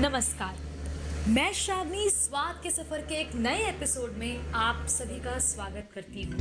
नमस्कार, मैं श्रावणी स्वाद के सफर के एक नए एपिसोड में आप सभी का स्वागत करती हूँ।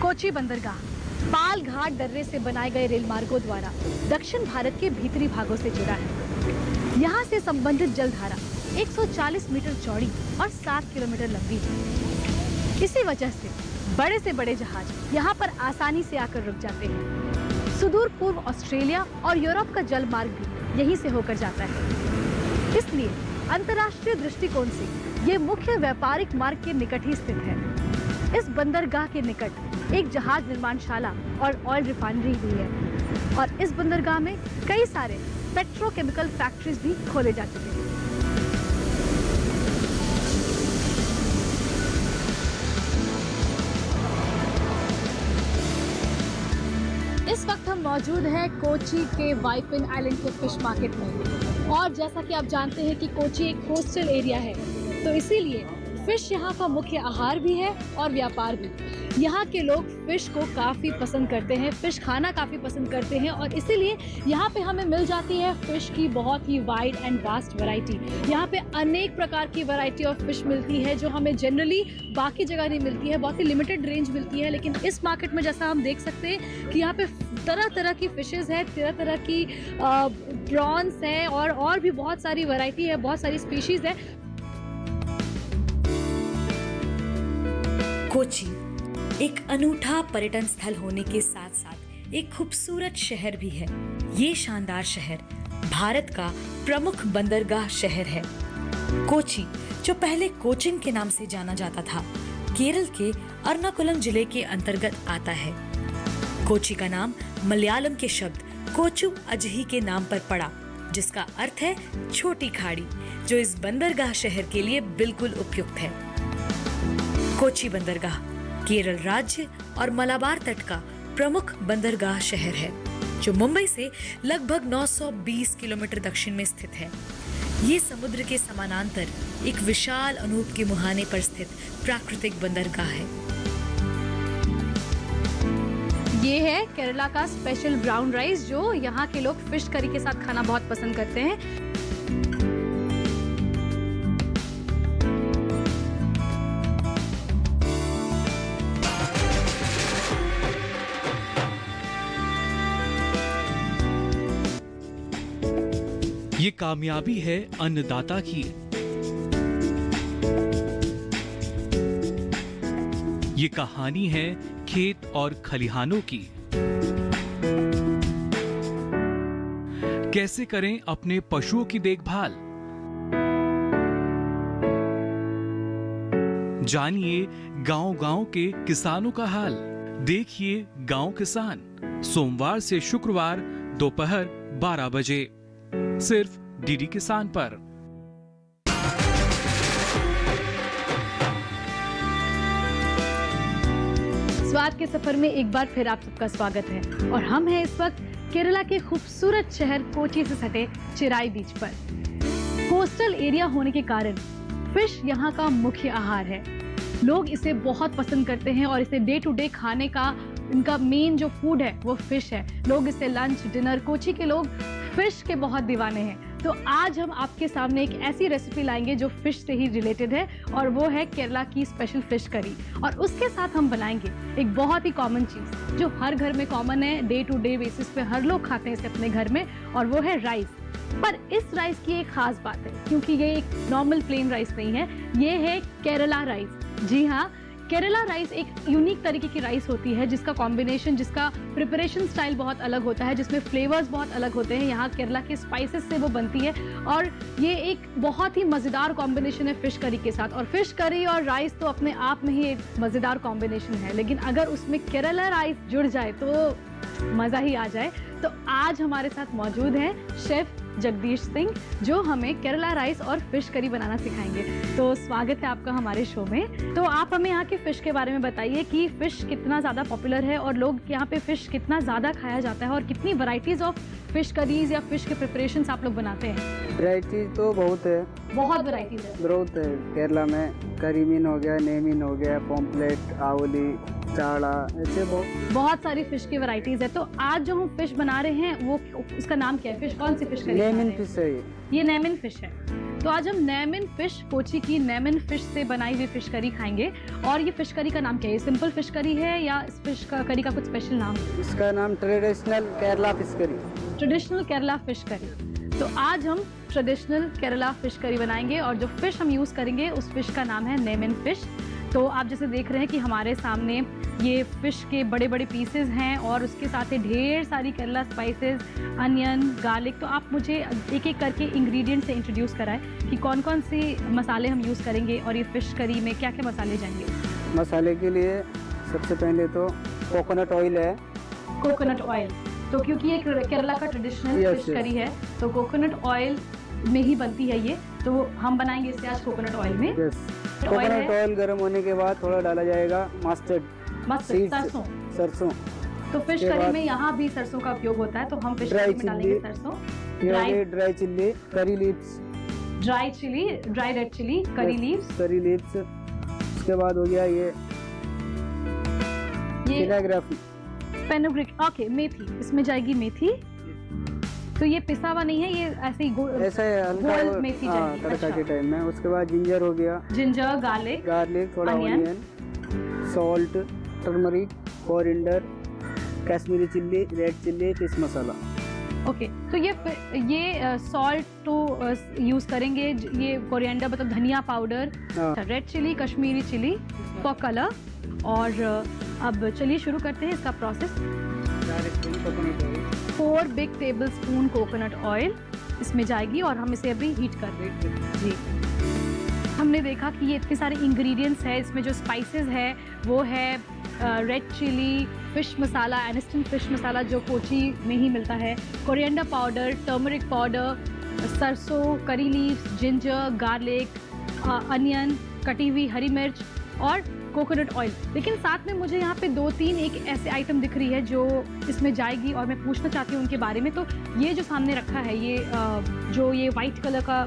कोची बंदरगाह पाल घाट दर्रे से बनाए गए रेल मार्गों द्वारा दक्षिण भारत के भीतरी भागों से जुड़ा है। यहाँ से संबंधित जलधारा 140 मीटर चौड़ी और 7 किलोमीटर लंबी है। इसी वजह से बड़े जहाज यहाँ पर आसानी से आकर रुक जाते हैं। सुदूर पूर्व ऑस्ट्रेलिया और यूरोप का जल मार्ग भी यहीं से होकर जाता है। इसलिए अंतर्राष्ट्रीय दृष्टिकोण से ये मुख्य व्यापारिक मार्ग के निकट ही स्थित है। इस बंदरगाह के निकट एक जहाज निर्माणशाला और ऑयल रिफाइनरी भी है और इस बंदरगाह में कई सारे पेट्रोकेमिकल फैक्ट्रीज भी खोले जा चुके हैं। इस वक्त हम मौजूद हैं कोची के वाइपिन आइलैंड के फिश मार्केट में और जैसा कि आप जानते हैं कि कोची एक कोस्टल एरिया है, तो इसीलिए फिश यहाँ का मुख्य आहार भी है और व्यापार भी। यहाँ के लोग फिश को काफ़ी पसंद करते हैं, फिश खाना काफ़ी पसंद करते हैं और इसीलिए यहाँ पे हमें मिल जाती है फिश की बहुत ही वाइड एंड वास्ट वैरायटी। यहाँ पे अनेक प्रकार की वैरायटी ऑफ फिश मिलती है जो हमें जनरली बाकी जगह नहीं मिलती है, बहुत ही लिमिटेड रेंज मिलती है। लेकिन इस मार्केट में जैसा हम देख सकते हैं कि यहाँ पे तरह तरह की फिशेज़ है, तरह तरह की प्रॉन्स है और भी बहुत सारी वैरायटी है, बहुत सारी स्पीशीज़ है। कोची एक अनूठा पर्यटन स्थल होने के साथ साथ एक खूबसूरत शहर भी है। ये शानदार शहर भारत का प्रमुख बंदरगाह शहर है। कोची, जो पहले कोचिन के नाम से जाना जाता था, केरल के एर्नाकुलम जिले के अंतर्गत आता है। कोची का नाम मलयालम के शब्द कोचु अजही के नाम पर पड़ा, जिसका अर्थ है छोटी खाड़ी, जो इस बंदरगाह शहर के लिए बिल्कुल उपयुक्त है। कोची बंदरगाह केरल राज्य और मलाबार तट का प्रमुख बंदरगाह शहर है, जो मुंबई से लगभग 920 किलोमीटर दक्षिण में स्थित है। ये समुद्र के समानांतर एक विशाल अनूप के मुहाने पर स्थित प्राकृतिक बंदरगाह है। ये है केरला का स्पेशल ब्राउन राइस, जो यहाँ के लोग फिश करी के साथ खाना बहुत पसंद करते हैं। ये कामयाबी है अन्नदाता की। ये कहानी है खेत और खलिहानों की। कैसे करें अपने पशुओं की देखभाल, जानिए गांव-गांव के किसानों का हाल। देखिए गांव किसान, सोमवार से शुक्रवार दोपहर 12 बजे सिर्फ डीडी किसान पर। स्वाद के सफर में एक बार फिर आप सबका स्वागत है और हम हैं इस वक्त केरला के खूबसूरत शहर कोची से सटे चिराई बीच पर। कोस्टल एरिया होने के कारण फिश यहाँ का मुख्य आहार है। लोग इसे बहुत पसंद करते हैं और इसे डे टू डे खाने का इनका मेन जो फूड है वो फिश है। लोग इसे लंच डिनर, कोची के लोग फिश के बहुत दीवाने हैं। तो आज हम आपके सामने एक ऐसी रेसिपी लाएंगे जो फिश से ही रिलेटेड है और वो है केरला की स्पेशल फिश करी। और उसके साथ हम बनाएंगे एक बहुत ही कॉमन चीज़ जो हर घर में कॉमन है, डे टू डे बेसिस पे हर लोग खाते हैं इसे अपने घर में, और वो है राइस। पर इस राइस की एक खास बात है, क्योंकि ये एक नॉर्मल प्लेन राइस नहीं है, ये है केरला राइस। जी हाँ, केरला राइस एक यूनिक तरीके की राइस होती है जिसका कॉम्बिनेशन, जिसका प्रिपरेशन स्टाइल बहुत अलग होता है, जिसमें फ्लेवर्स बहुत अलग होते हैं। यहाँ केरला के स्पाइसेस से वो बनती है और ये एक बहुत ही मज़ेदार कॉम्बिनेशन है फिश करी के साथ। और फिश करी और राइस तो अपने आप में ही एक मज़ेदार कॉम्बिनेशन है, लेकिन अगर उसमें केरला राइस जुड़ जाए तो मज़ा ही आ जाए। तो आज हमारे साथ मौजूद हैं शेफ जगदीश सिंह, जो हमें केरला राइस और फिश करी बनाना सिखाएंगे। तो स्वागत है आपका हमारे शो में। तो आप हमें यहाँ की फ़िश के बारे में बताइए कि फ़िश कितना ज़्यादा पॉपुलर है और लोग यहाँ पे फ़िश कितना ज़्यादा खाया जाता है और कितनी वैरायटीज़ ऑफ फिश करीज या फिश के प्रिपरेशंस आप लोग बनाते हैं? वैरायटी तो बहुत है, बहुत वैरायटीज़ है। बहुत है। केरला में करी मीन हो गया, नेमीन हो गया, पॉम्पलेट, आवली, चाड़ा, ऐसे बहुत सारी फिश की वैरायटीज़ है। तो आज जो हम फिश बना रहे हैं वो उसका नाम क्या है? फिश कौन सी फिश करी? नेमिन फिश है ये नेमिन फिश है। तो आज हम नेमिन फिश, कोची की नेमिन फिश से बनाई हुई फिश करी खाएंगे। और ये फिश करी का नाम क्या है? ये सिंपल फिश करी है या इस फिश का करी का कुछ स्पेशल नाम है? इसका नाम traditional Kerala fish curry. Traditional Kerala fish curry. तो आज हम ट्रेडिशनल केरला फिश करी बनाएंगे और जो फिश हम यूज़ करेंगे उस फिश का नाम है नेमिन फिश। तो आप जैसे देख रहे हैं कि हमारे सामने ये फिश के बड़े बड़े पीसेस हैं और उसके साथ ही ढेर सारी केरला स्पाइसेस, अनियन, गार्लिक। तो आप मुझे एक एक करके इंग्रेडिएंट से इंट्रोड्यूस कराएं कि कौन कौन से मसाले हम यूज़ करेंगे और ये फिश करी में क्या क्या मसाले जाएंगे। मसाले के लिए सबसे पहले तो कोकोनट ऑयल है। कोकोनट ऑयल, तो क्योंकि ये केरला का ट्रेडिशनल Yes, फिश yes. करी है तो कोकोनट ऑयल में ही बनती है ये। तो हम बनाएंगे इसे आज कोकोनट ऑयल में। यस, कोकोनट ऑयल गर्म होने के बाद थोड़ा डाला जाएगा मस्टर्ड, मस्टर्ड, सरसों। सरसों। तो फिश उसके करी बाद में यहाँ भी सरसों का उपयोग होता है, तो हम फिश ड्राई करी में डालेंगे चिल्ली। सरसों। Dry chilli, curry leaves, dry chilli, dry red chilli, curry leaves. Curry leaves. उसके बाद हो गया ये फिनाग्राफी, फेनुग्रीक, ओके, मेथी। इसमें जाएगी मेथी। तो ये पिसा हुआ नहीं है, ये ऐसे ही ऐसा है हल्का गोल मेथी जाएगी। तड़का अच्छा। के टाइम में। उसके बाद जिंजर हो गया, जिंजर, गार्लिक, गार्लिक, थोड़ा Onion. Onion, salt, turmeric, coriander, Kashmiri chilli, red chilli, fish masala. Okay. तो ये सॉल्ट तो यूज़ करेंगे, ये कोरिएंडर मतलब धनिया पाउडर, हाँ। Red chilli, Kashmiri chilli for colour. और अब चलिए शुरू करते हैं इसका process. 4 big tablespoon coconut oil इसमें जाएगी और हम इसे अभी हीट कर देंगे। जी, हमने देखा कि ये इतने सारे इंग्रेडिएंट्स है, इसमें जो स्पाइसेस है वो है रेड चिली, फिश मसाला, एनिस्टन फिश मसाला जो कोची में ही मिलता है, कोरिएंडर पाउडर, टर्मरिक पाउडर, सरसों, curry leaves, ginger, garlic, onion, कटी हुई हरी मिर्च और कोकोनट ऑयल। लेकिन साथ में मुझे यहाँ पे 2-3 एक ऐसे आइटम दिख रही है जो इसमें जाएगी और मैं पूछना चाहती हूँ उनके बारे में। तो ये जो सामने रखा है, ये जो ये वाइट कलर का,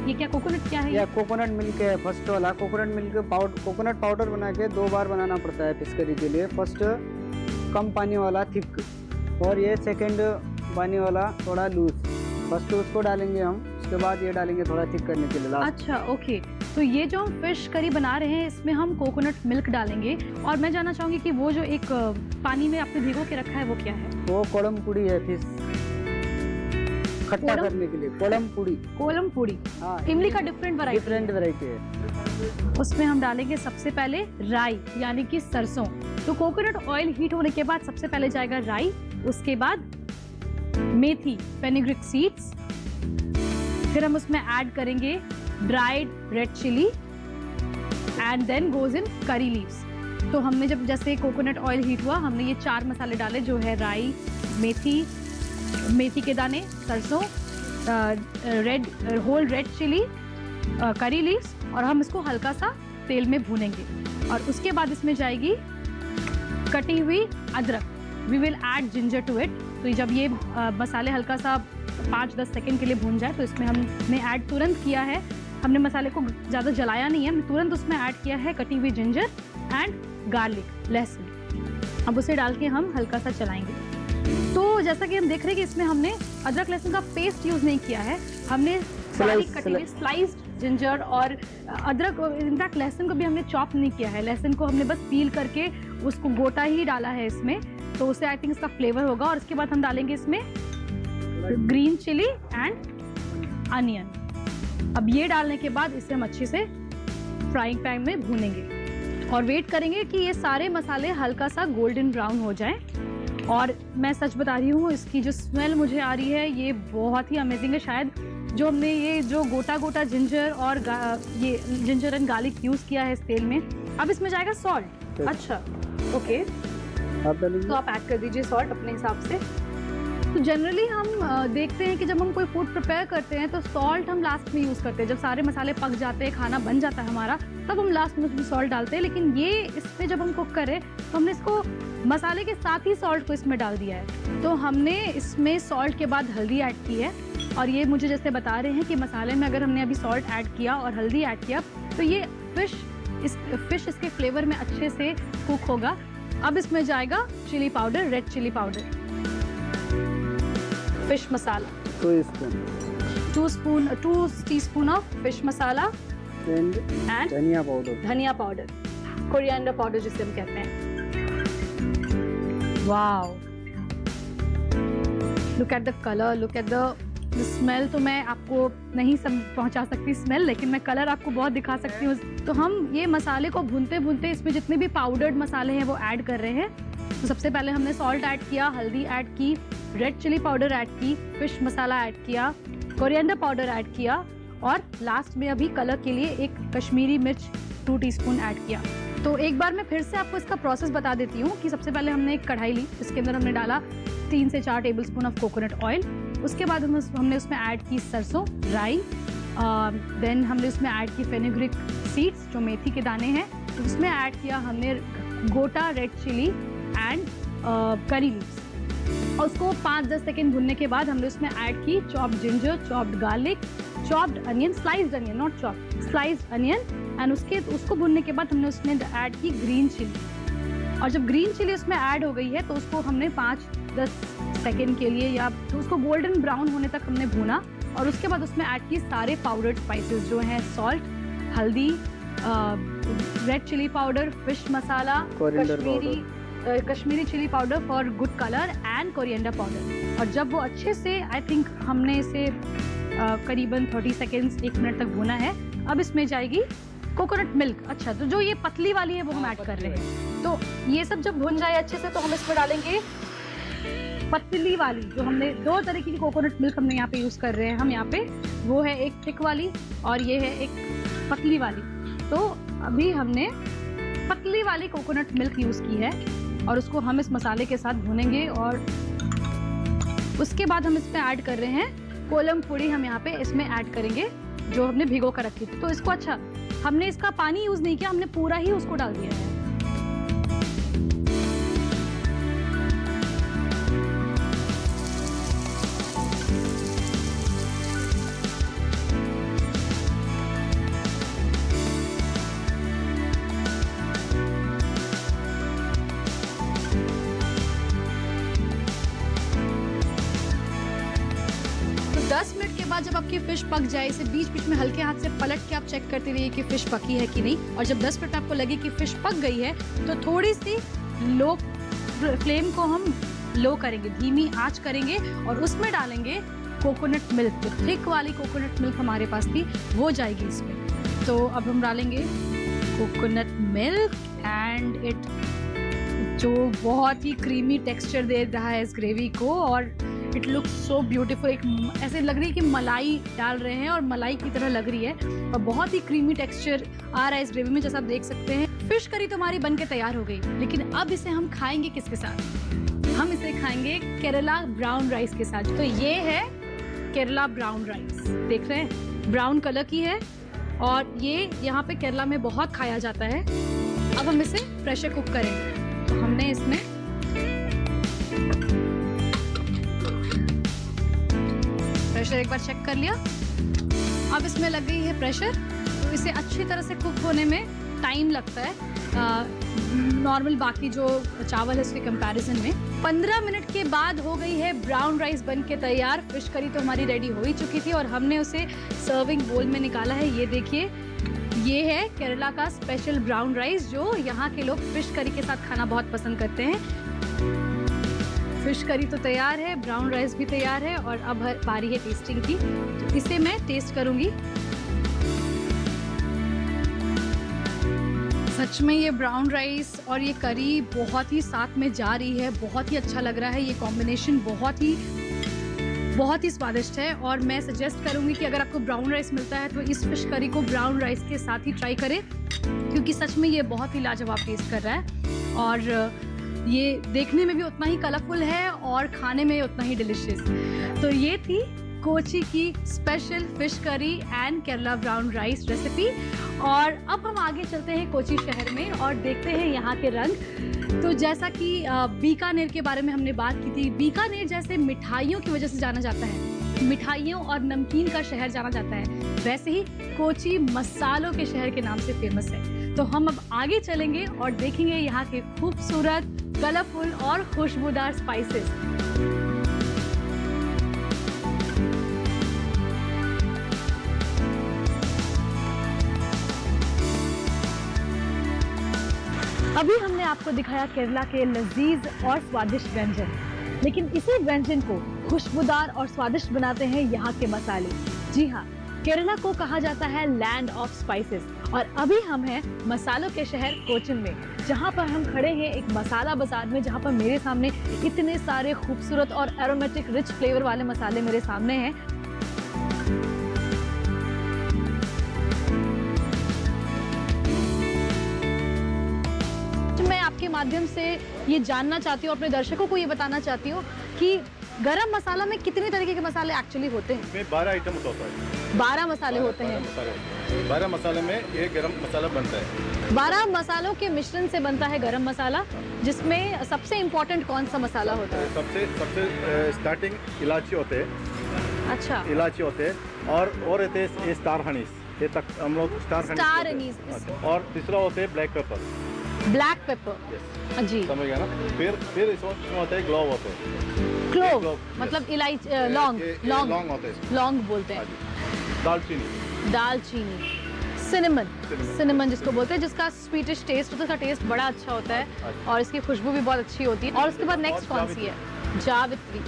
ये क्या कोकोनट क्या है? या कोकोनट मिल्क है। फर्स्ट वाला coconut milk powder, coconut powder बना के 2 बार बनाना पड़ता है फिश करी के लिए। फर्स्ट कम पानी वाला थिक, और ये सेकंड पानी वाला थोड़ा लूज। फर्स्ट उसको डालेंगे हम, उसके बाद ये डालेंगे थोड़ा थिक करने के लिए लास्ट। अच्छा, ओके। तो ये जो हम फिश करी बना रहे हैं इसमें हम कोकोनट मिल्क डालेंगे। और मैं जानना चाहूँगी कि वो जो एक पानी में आपने भिगो के रखा है वो क्या है? वो कोलम पुड़ी है, फिश खट्टा कोलम? करने के लिए कोलम पुड़ी। कोलम पूड़ी, हाँ, इमली का डिफरेंट डिफरेंट वैरायटी। वैरायटी है। उसमें हम डालेंगे सबसे पहले राई यानी कि सरसों। तो कोकोनट ऑयल हीट होने के बाद सबसे पहले जाएगा राई, उसके बाद मेथी, फेनुग्रीक सीड्स, फिर हम उसमें ऐड करेंगे dried red chilli and then goes in curry leaves. तो हमने जब जैसे कोकोनट ऑयल हीट हुआ, हमने ये 4 मसाले डाले जो है राई, मेथी के दाने, सरसों, whole red chilli, curry leaves, और हम इसको हल्का सा तेल में भूनेंगे। और उसके बाद इसमें जाएगी कटी हुई अदरक। We will add ginger to it. तो जब ये मसाले हल्का सा 5-10 सेकेंड के लिए भून जाए तो इसमें हमने ऐड तुरंत किया है, हमने मसाले को ज़्यादा जलाया नहीं है, हमने तुरंत उसमें ऐड किया है कटी हुई जिंजर एंड गार्लिक, लहसुन। अब उसे डाल के हम हल्का सा चलाएंगे। तो जैसा कि हम देख रहे हैं कि इसमें हमने अदरक लहसुन का पेस्ट यूज़ नहीं किया है, हमने सारी कटी हुई स्लाइस्ड जिंजर और अदरक, इनफैक्ट लहसुन को भी हमने चॉप नहीं किया है, लहसुन को हमने बस पील करके उसको गोटा ही डाला है इसमें। तो उससे आई थिंक इसका फ्लेवर होगा। और इसके बाद हम डालेंगे इसमें ग्रीन चिली एंड अनियन। अब ये डालने के बाद इसे हम अच्छे से फ्राइंग पैन में भूनेंगे और वेट करेंगे कि ये सारे मसाले हल्का सा गोल्डन ब्राउन हो जाएं। और मैं सच बता रही हूँ, इसकी जो स्मेल मुझे आ रही है ये बहुत ही अमेजिंग है। शायद जो हमने ये जो गोटा गोटा जिंजर और ये जिंजर एंड गार्लिक यूज़ किया है इस तेल में। अब इसमें जाएगा सॉल्ट। अच्छा, ओके, आप डालेंगे? तो आप ऐड कर दीजिए सॉल्ट अपने हिसाब से। तो जनरली हम देखते हैं कि जब हम कोई फूड प्रिपेयर करते हैं तो सॉल्ट हम लास्ट में यूज़ करते हैं। जब सारे मसाले पक जाते हैं, खाना बन जाता है हमारा, तब हम लास्ट में उसमें सॉल्ट डालते हैं। लेकिन ये इसमें जब हम कुक करें तो हमने इसको मसाले के साथ ही सॉल्ट को इसमें डाल दिया है। तो हमने इसमें सॉल्ट के बाद हल्दी ऐड की है, और ये मुझे जैसे बता रहे हैं कि मसाले में अगर हमने अभी सॉल्ट ऐड किया और हल्दी ऐड किया तो ये फिश इसके फ्लेवर में अच्छे से कुक होगा। अब इसमें जाएगा chilli powder, red chilli powder, fish masala 2 teaspoon of fish masala and and धनिया पाउडर, कोरिएंडर पाउडर जिसे हम कहते हैं। Wow, look at the colour, look at the smell. तो मैं आपको नहीं पहुंचा सकती स्मेल, लेकिन मैं कलर आपको बहुत दिखा सकती हूँ। तो हम ये मसाले को भूनते भूनते इसमें जितने भी पाउडर्ड मसाले हैं वो ऐड कर रहे हैं। तो सबसे पहले हमने सॉल्ट ऐड किया, हल्दी ऐड की, रेड चिली पाउडर ऐड की, फिश मसाला ऐड किया, कोरिएंडर पाउडर ऐड किया, और लास्ट में अभी कलर के लिए एक कश्मीरी मिर्च 2 टीस्पून ऐड किया। तो एक बार मैं फिर से आपको इसका प्रोसेस बता देती हूँ कि सबसे पहले हमने एक कढ़ाई ली, इसके अंदर हमने डाला 3 से 4 टेबलस्पून ऑफ कोकोनट ऑयल। उसके बाद हमने उसमें ऐड की सरसों, राई, देन हमने उसमें ऐड की फेनुग्रीक सीड्स जो मेथी के दाने हैं। तो उसमें ऐड किया हमने गोटा red chilli and curry leaves, और उसको 5-10 सेकेंड भुनने के बाद हमने उसमें ऐड की chopped ginger, chopped garlic, chopped onion, sliced onion, not chopped, sliced onion, and उसको भुनने के बाद हमने उसमें ऐड की ग्रीन चिली। और जब ग्रीन चिली उसमें ऐड हो गई है तो उसको हमने 5-10 सेकेंड के लिए या तो उसको गोल्डन ब्राउन होने तक हमने भुना, और उसके बाद उसमें ऐड की सारे पाउडर्ड स्पाइसेस जो हैं सॉल्ट, हल्दी, red chilli powder, fish masala, Kashmiri chilli powder for good colour and coriander powder. और जब वो अच्छे से, आई थिंक हमने इसे करीबन 30 सेकेंड्स 1 मिनट तक भुना है। अब इसमें जाएगी कोकोनट मिल्क। अच्छा, तो जो ये पतली वाली है वो हम ऐड कर रहे हैं। तो ये सब जब भुन जाए अच्छे से तो हम इसमें डालेंगे पतली वाली, जो हमने 2 तरह की कोकोनट मिल्क हमने यहाँ पे यूज़ कर रहे हैं हम यहाँ पे, वो है एक थिक वाली और ये है एक पतली वाली। तो अभी हमने पतली वाली कोकोनट मिल्क यूज़ की है और उसको हम इस मसाले के साथ भुनेंगे। और उसके बाद हम इसमें ऐड कर रहे हैं कोलम पूड़ी, हम यहाँ पे इसमें ऐड करेंगे जो हमने भिगो कर रखी थी। तो इसको, अच्छा, हमने इसका पानी यूज़ नहीं किया, हमने पूरा ही उसको डाल दिया है। तो 10 मिनट के बाद जब आपकी फिश पक जाए, इसे बीच बीच में हल्के हाथ से पलट के आप चेक करते रहिए कि फिश पकी है कि नहीं। और जब 10 मिनट आपको लगे कि फिश पक गई है तो थोड़ी सी लो फ्लेम को हम लो करेंगे, धीमी आंच करेंगे, और उसमें डालेंगे कोकोनट मिल्क। जो थिक वाली कोकोनट मिल्क हमारे पास थी वो जाएगी इसमें। तो अब हम डालेंगे कोकोनट मिल्क एंड इट, जो बहुत ही क्रीमी टेक्सचर दे रहा है इस ग्रेवी को, और इट लुक्स सो ब्यूटीफुल। एक ऐसे लग रही है कि मलाई डाल रहे हैं और मलाई की तरह लग रही है, और बहुत ही क्रीमी टेक्सचर आ रहा है इस ग्रेवी में, जैसा आप देख सकते हैं। फिश करी तो हमारी बन के तैयार हो गई, लेकिन अब इसे हम खाएंगे किसके साथ? हम इसे खाएंगे केरला ब्राउन राइस के साथ। तो ये है केरला ब्राउन राइस, देख रहे हैं, ब्राउन कलर की है और ये यहाँ पे केरला में बहुत खाया जाता है। अब हम इसे प्रेशर कुक करेंगे। तो हमने इसमें प्रेशर एक बार चेक कर लिया, अब इसमें लग गई है प्रेशर। तो इसे अच्छी तरह से कुक होने में टाइम लगता है नॉर्मल बाकी जो चावल है उसके कंपैरिजन में। 15 मिनट के बाद हो गई है ब्राउन राइस बन के तैयार। फिश करी तो हमारी रेडी हो ही चुकी थी और हमने उसे सर्विंग बोल में निकाला है। ये देखिए, ये है केरला का स्पेशल ब्राउन राइस जो यहाँ के लोग फिश करी के साथ खाना बहुत पसंद करते हैं। फिश करी तो तैयार है, ब्राउन राइस भी तैयार है, और अब बारी है टेस्टिंग की। तो इसे मैं टेस्ट करूंगी। सच में ये ब्राउन राइस और ये करी बहुत ही साथ में जा रही है, बहुत ही अच्छा लग रहा है। ये कॉम्बिनेशन बहुत ही स्वादिष्ट है, और मैं सजेस्ट करूंगी कि अगर आपको ब्राउन राइस मिलता है तो इस फिश करी को ब्राउन राइस के साथ ही ट्राई करें, क्योंकि सच में ये बहुत ही लाजवाब टेस्ट कर रहा है। और ये देखने में भी उतना ही कलरफुल है और खाने में उतना ही डिलिशियस। तो ये थी कोची की special fish curry and Kerala brown rice recipe. और अब हम आगे चलते हैं कोची शहर में और देखते हैं यहाँ के रंग। तो जैसा कि बीकानेर के बारे में हमने बात की थी, बीकानेर जैसे मिठाइयों की वजह से जाना जाता है, मिठाइयों और नमकीन का शहर जाना जाता है, वैसे ही कोची मसालों के शहर के नाम से फेमस है। तो हम अब आगे चलेंगे और देखेंगे यहाँ के खूबसूरत, कलरफुल और खुशबूदार स्पाइसेस। अभी हमने आपको दिखाया केरला के लजीज और स्वादिष्ट व्यंजन, लेकिन इसी व्यंजन को खुशबूदार और स्वादिष्ट बनाते हैं यहाँ के मसाले। जी हाँ, केरला को कहा जाता है लैंड ऑफ स्पाइसेस। और अभी हम हैं मसालों के शहर कोचिन में, जहाँ पर हम खड़े हैं एक मसाला बाजार में, जहाँ पर मेरे सामने इतने सारे खूबसूरत और एरोमेटिक रिच फ्लेवर वाले मसाले मेरे सामने हैं। मैं आपके माध्यम से ये जानना चाहती हूँ, अपने दर्शकों को ये बताना चाहती हूँ कि गरम मसाला में कितने तरीके के मसाले एक्चुअली होते हैं? इसमें 12 आइटम होता है। 12 मसाले होते हैं। 12 मसाले में ये गरम मसाला बनता है। 12 मसालों के मिश्रण से बनता है गरम मसाला, जिसमें सबसे इम्पोर्टेंट कौन सा मसाला होता है? सबसे स्टार्टिंग इलायची होते हैं। अच्छा, इलायची होते हैं और रहते हैं ये स्टार हनीस, ये तक हम लोग स्टार हनीस। और तीसरा होते हैं ब्लैक पेपर। ब्लैक पेपर, जी समझ गया ना। फिर इसमें होता है ग्लोव होते हैं। क्लोव मतलब इलायची, लौंग होते हैं, लौंग बोलते हैं। दालचीनी, सिनेमन जिसको बोलते हैं, जिसका स्वीटिश टेस्ट होता है, उसका टेस्ट बड़ा अच्छा होता है और इसकी खुशबू भी बहुत अच्छी होती है। और उसके बाद नेक्स्ट कौन सी है? जावित्री।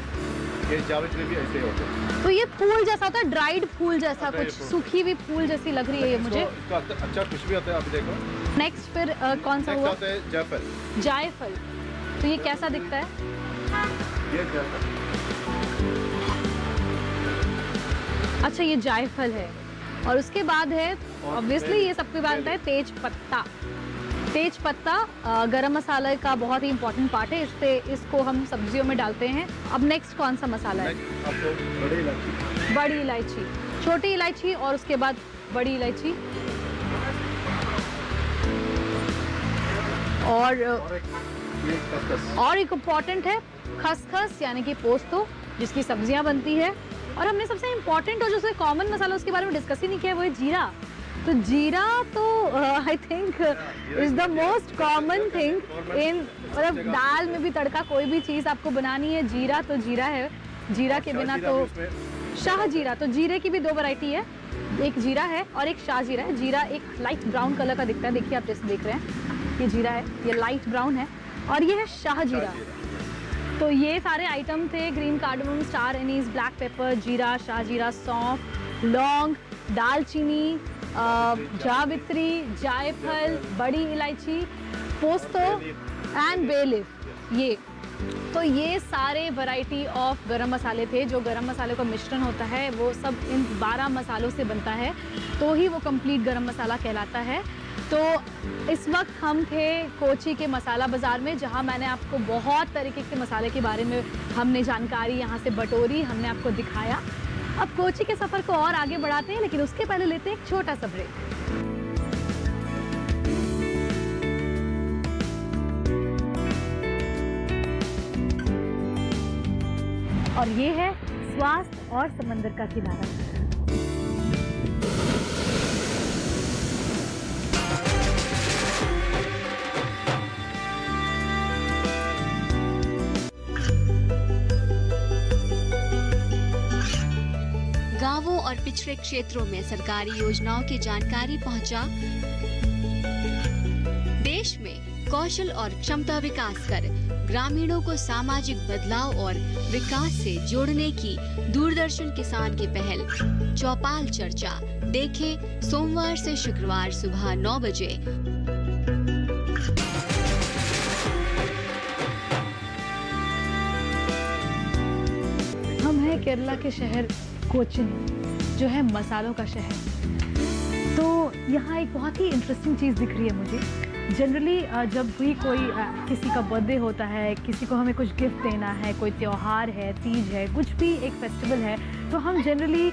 ये जावित्री भी ऐसे होते हैं। तो ये फूल जैसा होता है, ड्राइड फूल जैसा, कुछ सूखी हुई फूल जैसी लग रही है ये मुझे। इसका अच्छा खुशबू आता है, आप देखो। नेक्स्ट फिर कौन सा हुआ? होता है जायफल। जायफल। तो ये कैसा दिखता है? ये जायफल। अच्छा, ये जायफल है। और उसके बाद है ऑब्वियसली ये सबके बाद है तेज पत्ता। तेज पत्ता गरम मसाले का बहुत ही इंपॉर्टेंट पार्ट है, इसको हम सब्जियों में डालते हैं। अब नेक्स्ट कौन सा मसाला है? बड़ी इलायची, छोटी इलायची और उसके बाद बड़ी इलायची और एक इम्पॉर्टेंट है खसखस, यानी कि पोस्तो, जिसकी सब्जियां बनती है। और हमने सबसे इम्पॉर्टेंट और जो कॉमन मसाला उसके बारे में डिस्कस ही नहीं किया, वो है जीरा। तो जीरा तो I think is the most common thing in, मतलब दाल में भी तड़का कोई भी चीज़ आपको बनानी है, जीरा तो जीरा है। जीरा के बिना तो शाह जीरा, तो जीरे की भी 2 वैरायटी है, एक जीरा है और एक शाह जीरा है। जीरा एक लाइट ब्राउन कलर का दिखता है, देखिए आप जैसे देख रहे हैं, ये जीरा है, ये लाइट ब्राउन है और ये है शाह जीरा। तो ये सारे आइटम थे, green cardamom, star Annie's, black pepper, जीरा, शाह जीरा, सौंफ, लौंग, दालचीनी, जावित्री, जायफल, बड़ी इलायची, पोस्तो एंड बे लीफ। ये सारे वैरायटी ऑफ गरम मसाले थे। जो गरम मसाले का मिश्रण होता है वो सब इन 12 मसालों से बनता है, तो ही वो कंप्लीट गरम मसाला कहलाता है। तो इस वक्त हम थे कोची के मसाला बाज़ार में, जहां मैंने आपको बहुत तरीके के मसाले के बारे में हमने जानकारी यहाँ से बटोरी, हमने आपको दिखाया। अब कोची के सफ़र को और आगे बढ़ाते हैं, लेकिन उसके पहले लेते हैं एक छोटा सा ब्रेक। और ये है स्वास्थ्य और समंदर का किनारा। गांवों और पिछड़े क्षेत्रों में सरकारी योजनाओं की जानकारी पहुंचा। देश में कौशल और क्षमता विकास कर ग्रामीणों को सामाजिक बदलाव और विकास से जोड़ने की दूरदर्शन किसान की पहल चौपाल चर्चा देखें सोमवार से शुक्रवार सुबह 9 बजे। हम हैं केरला के शहर कोचिन, जो है मसालों का शहर। तो यहाँ एक बहुत ही इंटरेस्टिंग चीज़ दिख रही है मुझे। जनरली जब भी कोई किसी का बर्थडे होता है, किसी को हमें कुछ गिफ्ट देना है, कोई त्यौहार है, तीज है, कुछ भी एक फेस्टिवल है, तो हम जनरली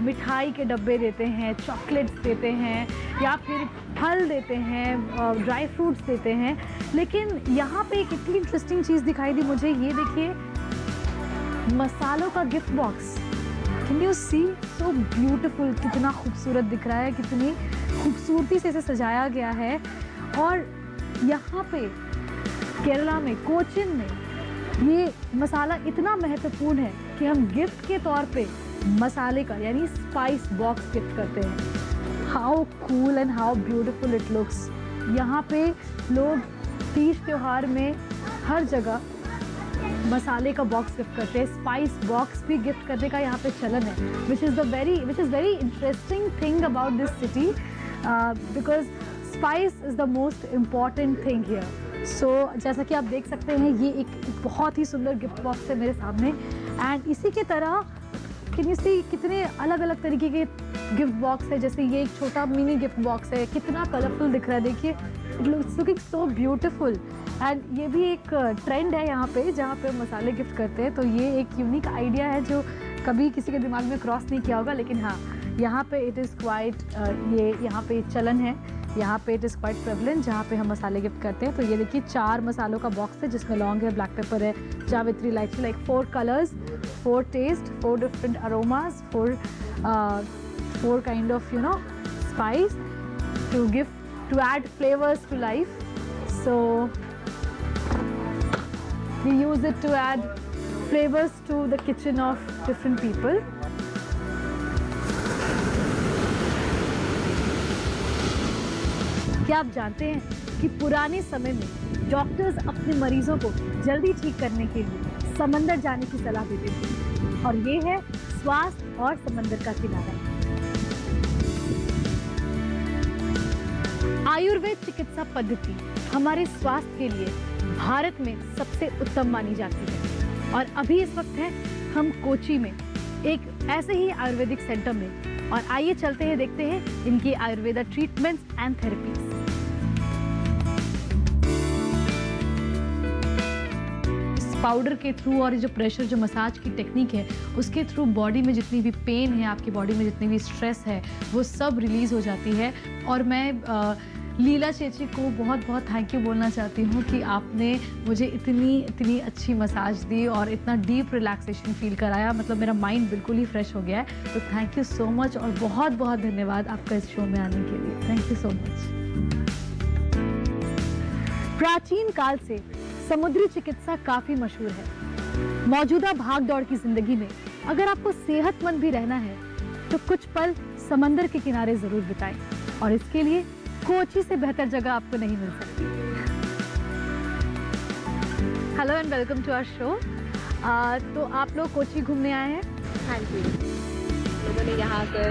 मिठाई के डब्बे देते हैं, चॉकलेट्स देते हैं या फिर फल देते हैं, ड्राई फ्रूट्स देते हैं। लेकिन यहाँ पे एक इतनी इंटरेस्टिंग चीज़ दिखाई दी मुझे, ये देखिए मसालों का gift box. Can you see, so beautiful, कितना खूबसूरत दिख रहा है, कितनी खूबसूरती से इसे सजाया गया है। और यहाँ पे केरला में, कोचिन में ये मसाला इतना महत्वपूर्ण है कि हम गिफ्ट के तौर पे मसाले का यानी स्पाइस बॉक्स गिफ्ट करते हैं। How cool and how beautiful it looks. यहाँ पे लोग तीज त्योहार में हर जगह मसाले का बॉक्स गिफ्ट करते हैं, स्पाइस बॉक्स भी गिफ्ट करने का यहाँ पे चलन है, which is very interesting thing about this city, because spice is the most important thing here. So जैसा कि आप देख सकते हैं, ये एक बहुत ही सुंदर गिफ्ट बॉक्स है मेरे सामने। एंड इसी के तरह कैन यू सी कितने अलग अलग तरीके के गिफ्ट बॉक्स है। जैसे ये एक छोटा मिनी गिफ्ट बॉक्स है, कितना कलरफुल दिख रहा है, देखिए, it's looking so beautiful. And ये भी एक ट्रेंड है यहाँ पे, जहाँ पे मसाले गिफ्ट करते हैं। तो ये एक यूनिक आइडिया है जो कभी किसी के दिमाग में क्रॉस नहीं किया होगा, लेकिन हाँ, यहाँ पे इट इज़ क्वाइट, ये यहाँ पे चलन है, यहाँ पे इट इज़ क्वाइट प्रेवलेंट, जहाँ पे हम मसाले गिफ्ट करते हैं। तो ये देखिए 4 मसालों का बॉक्स है, जिसमें लौंग है, ब्लैक पेपर है, जावित्री, इलायची, like 4 colours, 4 taste, 4 different aromas, 4 kind of spice to add flavors to life. So we use it to add flavors to the kitchen of different people. क्या आप जानते हैं कि पुराने समय में डॉक्टर्स अपने मरीजों को जल्दी ठीक करने के लिए समंदर जाने की सलाह देते थे, और ये है स्वास्थ्य और समंदर का किनारा। आयुर्वेद चिकित्सा पद्धति हमारे स्वास्थ्य के लिए भारत में सबसे उत्तम मानी जाती है। और अभी इस वक्त है हम कोची में एक ऐसे ही आयुर्वेदिक सेंटर में, और आइए चलते हैं, देखते हैं इनकी Ayurveda treatments and therapies. Powder के थ्रू और जो प्रेशर, जो मसाज की टेक्निक है, उसके थ्रू बॉडी में जितनी भी पेन है, आपकी बॉडी में जितनी भी स्ट्रेस है, वो सब रिलीज़ हो जाती है। और मैं लीला चेची को बहुत बहुत थैंक यू बोलना चाहती हूँ कि आपने मुझे इतनी अच्छी मसाज दी और इतना डीप रिलैक्सेशन फील कराया। मतलब मेरा माइंड बिल्कुल ही फ्रेश हो गया है। तो थैंक यू सो मच, और बहुत बहुत धन्यवाद आपका इस शो में आने के लिए। Thank you so much. प्राचीन काल से समुद्री चिकित्सा काफ़ी मशहूर है। मौजूदा भाग दौड़ की ज़िंदगी में अगर आपको सेहतमंद भी रहना है तो कुछ पल समंदर के किनारे ज़रूर बिताएं, और इसके लिए कोची से बेहतर जगह आपको नहीं मिल सकती। Hello and welcome to our show. तो आप लोग कोची घूमने आए हैं? हाँ जी, लोगों ने यहाँ आकर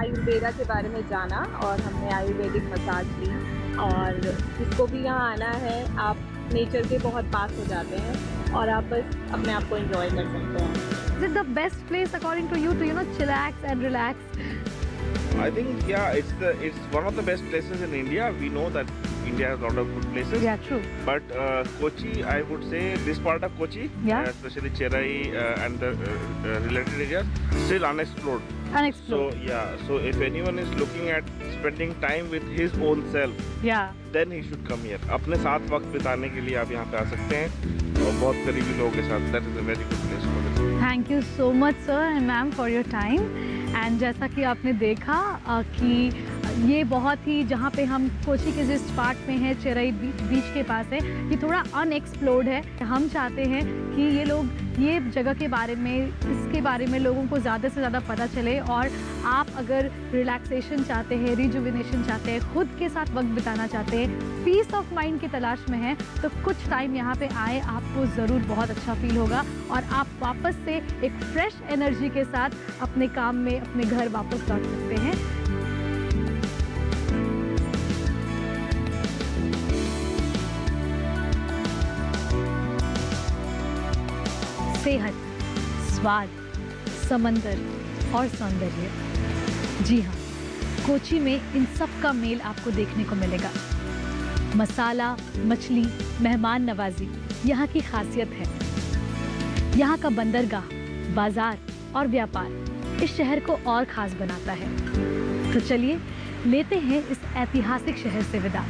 आयुर्वेदा के बारे में जाना और हमने आयुर्वेदिक मसाज ली, और जिसको भी यहाँ आना है आप नेचर के बहुत पास हो जाते हैं और आप बस अपने आप को एंजॉय कर सकते हैं। Is it the best place according to you to chillax and relax? I think it's one of the best places in India. We know that India has a lot of good places. Yeah, true. But Kochi, I would say this part of Kochi, Yeah. Especially Cherai and the related areas, still unexplored. Unexplored. So if anyone is looking at spending time with his own self, Yeah. then he should come here. अपने साथ वक्त बिताने के लिए आप यहाँ पे आ सकते हैं और बहुत करीबी लोगों के साथ. That is a very good place for it. Thank you so much sir and ma'am for your time. And जैसा कि आपने देखा कि ये बहुत ही, जहाँ पे हम कोची के जिस पार्ट में है, चेराई बीच के पास है, ये थोड़ा अनएक्सप्लोर्ड है। हम चाहते हैं कि ये लोग ये जगह के बारे में, इसके बारे में लोगों को ज़्यादा से ज़्यादा पता चले। और आप अगर रिलैक्सेशन चाहते हैं, रिजुविनेशन चाहते हैं, खुद के साथ वक्त बिताना चाहते हैं, पीस ऑफ माइंड की तलाश में हैं, तो कुछ टाइम यहाँ पे आए, आपको ज़रूर बहुत अच्छा फील होगा और आप वापस से एक फ्रेश एनर्जी के साथ अपने काम में, अपने घर वापस लौट सकते हैं। सेहत, स्वाद, समंदर और सौंदर्य। जी हाँ, कोची में इन सब का मेल आपको देखने को मिलेगा। मसाला, मछली, मेहमान नवाजी यहाँ की खासियत है। यहाँ का बंदरगाह, बाजार और व्यापार इस शहर को और खास बनाता है। तो चलिए लेते हैं इस ऐतिहासिक शहर से विदा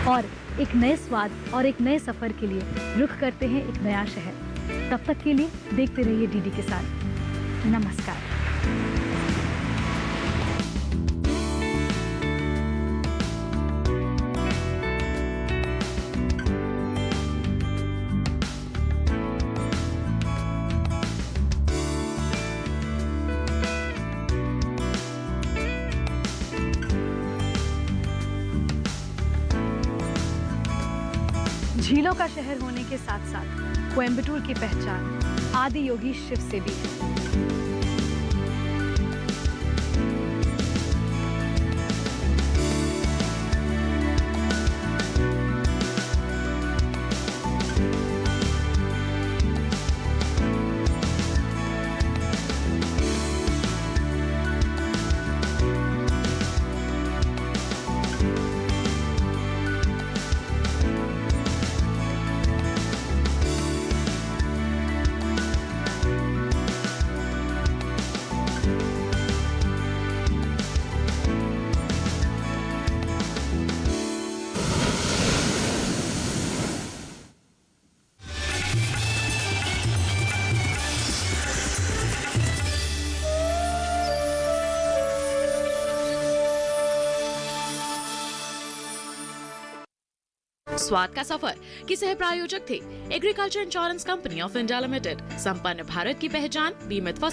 और एक नए स्वाद और एक नए सफर के लिए रुख करते हैं एक नया शहर। तब तक के लिए देखते रहिए डीडी किसान। नमस्कार। झीलों का शहर होने के साथ साथ कोयम्बटूर की पहचान आदि योगी शिव से भी है। स्वाद का सफर के सह प्रायोजक थे agriculture insurance company of India limited, संपन्न भारत की पहचान बीमित फसल।